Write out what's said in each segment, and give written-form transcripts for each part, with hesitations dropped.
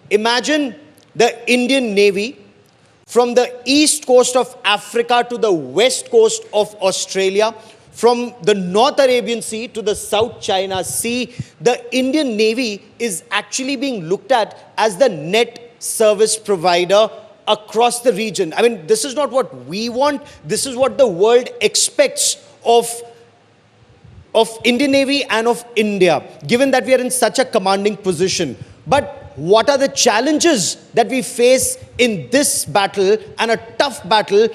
Imagine the Indian Navy from the east coast of Africa to the west coast of Australia, from the North Arabian Sea to the South China Sea. The Indian Navy is actually being looked at as the net service provider across the region. I mean, this is not what we want. This is what the world expects of Indian Navy and of India, given that we are in such a commanding position. But what are the challenges that we face in this battle, and a tough battle,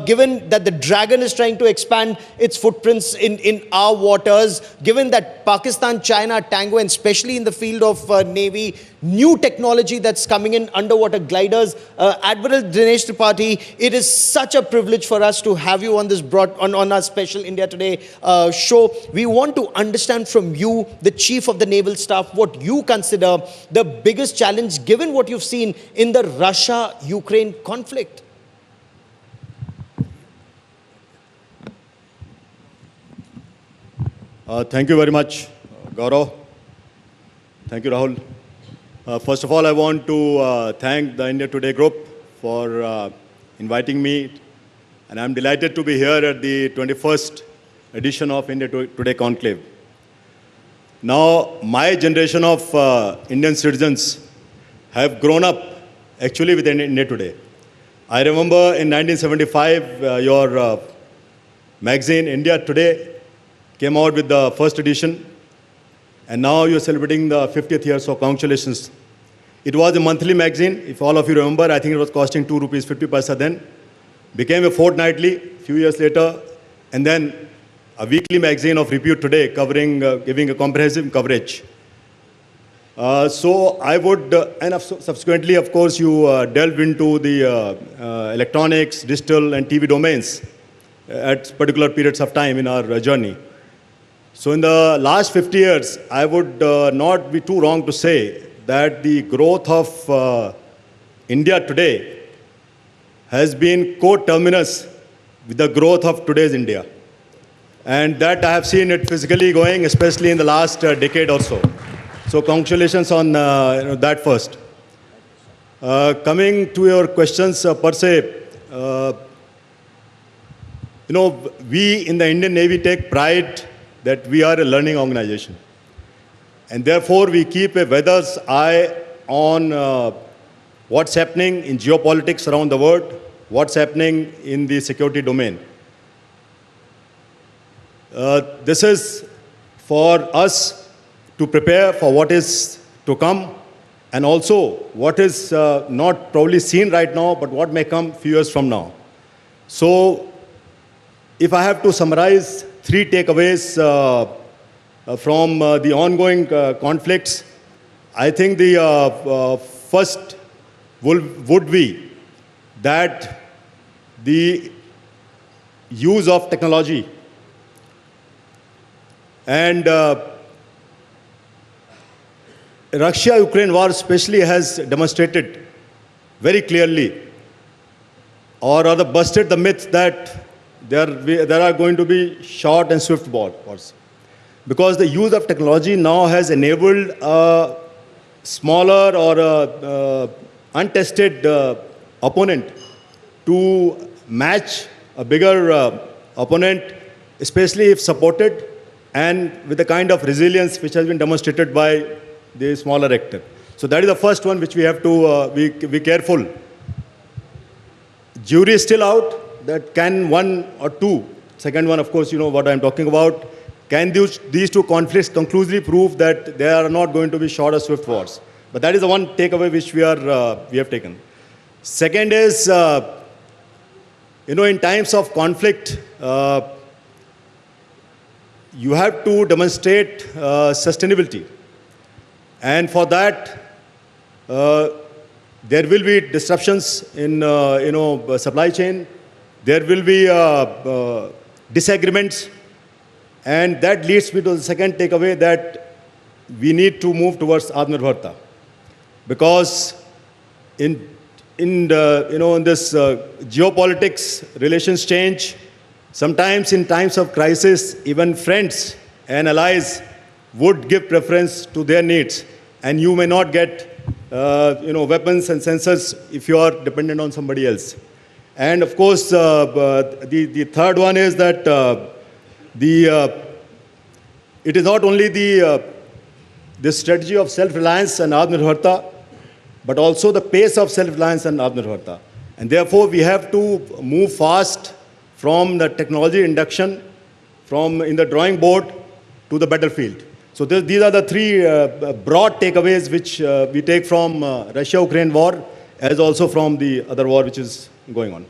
given that the Dragon is trying to expand its footprints in our waters, given that Pakistan, China, Tango, and especially in the field of Navy, new technology that's coming in, underwater gliders. Admiral Dinesh Tripathi, it is such a privilege for us to have you on this on our special India Today show. We want to understand from you, the Chief of the Naval Staff, what you consider the biggest challenge, given what you've seen in the Russia-Ukraine conflict. Thank you very much, Gaurav. Thank you, Rahul. First of all, I want to thank the India Today group for inviting me. And I'm delighted to be here at the 21st edition of India Today Conclave. Now, my generation of Indian citizens have grown up actually with India Today. I remember in 1975, your magazine, India Today, came out with the first edition. And now you're celebrating the 50th year, so congratulations. It was a monthly magazine. If all of you remember, I think it was costing 2 rupees 50 paisa then. Became a fortnightly, a few years later, and then a weekly magazine of repute today, covering, giving a comprehensive coverage. So I would, and subsequently, of course, you delved into the electronics, digital, and TV domains at particular periods of time in our journey. So in the last 50 years, I would not be too wrong to say that the growth of India today has been co-terminus with the growth of today's India. And that I have seen it physically going, especially in the last decade or so. So congratulations on that first. Coming to your questions per se, we in the Indian Navy take pride that we are a learning organization. And therefore, we keep a weather's eye on what's happening in geopolitics around the world, what's happening in the security domain. This is for us to prepare for what is to come, and also what is not probably seen right now, but what may come a few years from now. So, if I have to summarize 3 takeaways from the ongoing conflicts, I think the first would be that the use of technology and Russia-Ukraine war especially has demonstrated very clearly, or rather busted the myth that there are going to be short and swift wars. Because the use of technology now has enabled a smaller or a untested opponent to match a bigger opponent, especially if supported and with the kind of resilience which has been demonstrated by the smaller actor. So that is the first one which we have to be careful. Jury is still out. That can one or two, second one, of course, you know what I'm talking about, can these two conflicts conclusively prove that there are not going to be short or swift wars? But that is the one takeaway which we have taken. Second is, in times of conflict, you have to demonstrate sustainability. And for that, there will be disruptions in, supply chain. There will be disagreements, and that leads me to the second takeaway, that we need to move towards Atmanirbharta, because in this geopolitics, relations change. Sometimes in times of crisis, even friends and allies would give preference to their needs, and you may not get weapons and sensors if you are dependent on somebody else. And of course, the third one is that it is not only the strategy of self-reliance and Atmanirbharta, but also the pace of self-reliance and Atmanirbharta. And therefore, we have to move fast from the technology induction, from in the drawing board to the battlefield. So these are the three broad takeaways which we take from Russia-Ukraine war, as also from the other war which is going on.